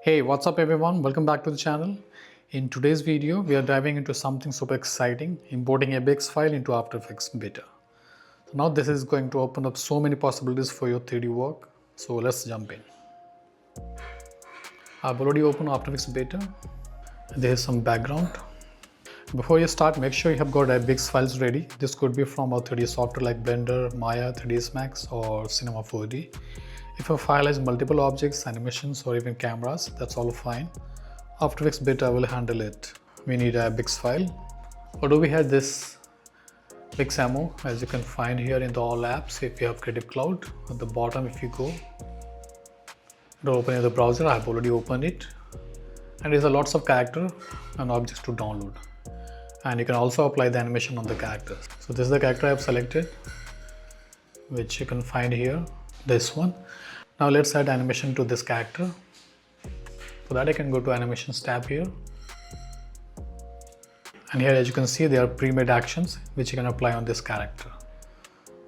Hey, what's up everyone? Welcome back to the channel. In today's video, we are diving into something super exciting, importing FBX file into After Effects beta. So now this is going to open up so many possibilities for your 3D work. So let's jump in. I've already opened After Effects beta. There is some background. Before you start, make sure you have got FBX files ready. This could be from a 3D software like Blender, Maya, 3ds Max or Cinema 4D. If a file has multiple objects, animations or even cameras, that's all fine. After Effects beta will handle it. We need a FBX file. Although we have this FBX ammo, as you can find here in the all apps. If you have Creative Cloud, at the bottom if you go, it'll open in the browser. I have already opened it. And there's a lots of character and objects to download. And you can also apply the animation on the characters. So this is the character I have selected, which you can find here, this one. Now let's add animation to this character. For that I can go to Animations tab here. And here as you can see there are pre-made actions which you can apply on this character.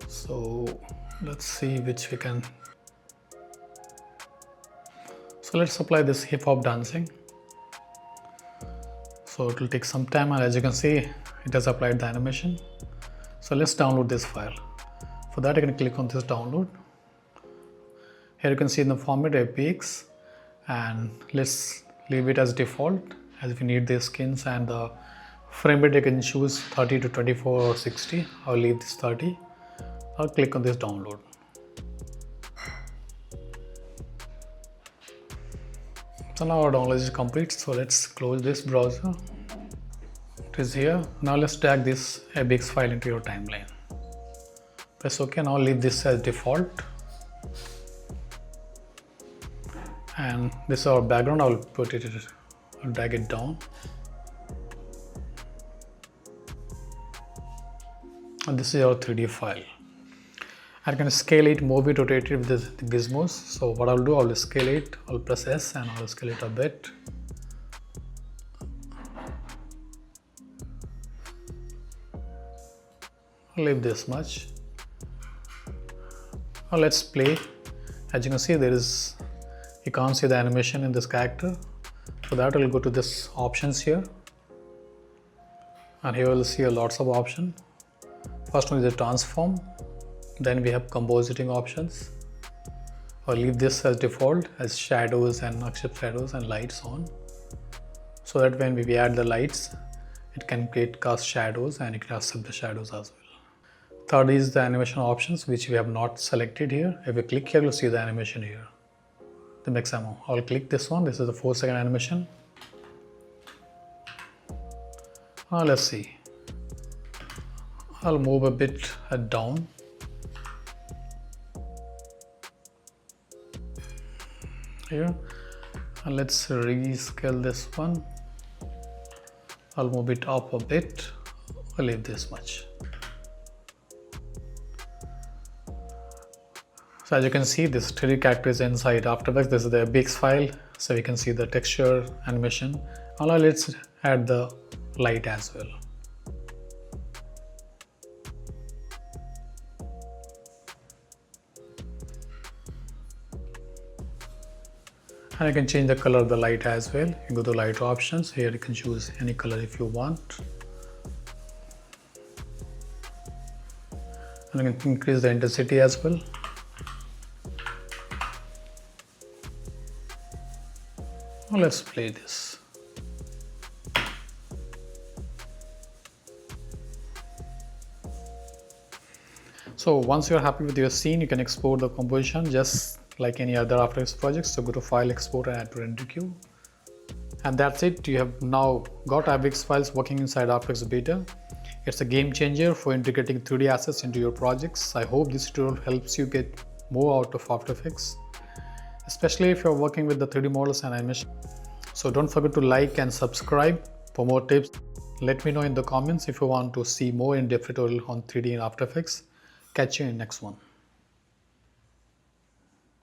So let's see which we can. So let's apply this hip hop dancing. So it will take some time, and as you can see it has applied the animation. So let's download this file. For that I can click on this download. Here you can see in the format FBX, and let's leave it as default as we need the skins, and the frame rate you can choose 30 to 24 or 60. I'll leave this 30. I'll click on this download. So now our download is complete. So let's close this browser. It is here. Now let's drag this FBX file into your timeline. Press OK. Now leave this as default. And this is our background. I'll put it, I'll drag it down. And this is our 3D file. I can scale it, move it, rotate it with the gizmos. So what I'll do, I'll scale it, I'll press S and I'll scale it a bit. I'll leave this much. Now let's play. As you can see, you can't see the animation in this character. For that, I'll go to this options here. And here we'll see lots of options. First one is the transform. Then we have compositing options. I'll leave this as default as shadows and accept shadows and lights on. So that when we add the lights, it can create cast shadows and it can accept the shadows as well. Third is the animation options, which we have not selected here. If we click here, you'll see the animation here. The FBX ammo. I'll click this one. This is the 4-second animation. Now let's see. I'll move a bit down. Here, and let's rescale this one. I'll move it up a bit. I'll leave this much. So as you can see, this 3D character is inside After Effects. This is the FBX file, so you can see the texture, animation. Now let's add the light as well. And you can change the color of the light as well. You go to light options. Here you can choose any color if you want. And you can increase the intensity as well. Now let's play this. So once you're happy with your scene, you can export the composition just like any other After Effects projects. So go to File, Export and Add to Render Queue. And that's it. You have now got FBX files working inside After Effects beta. It's a game changer for integrating 3D assets into your projects. I hope this tutorial helps you get more out of After Effects, especially if you're working with the 3D models and animation. So don't forget to like and subscribe for more tips. Let me know in the comments if you want to see more in-depth tutorial on 3D in After Effects. Catch you in next one.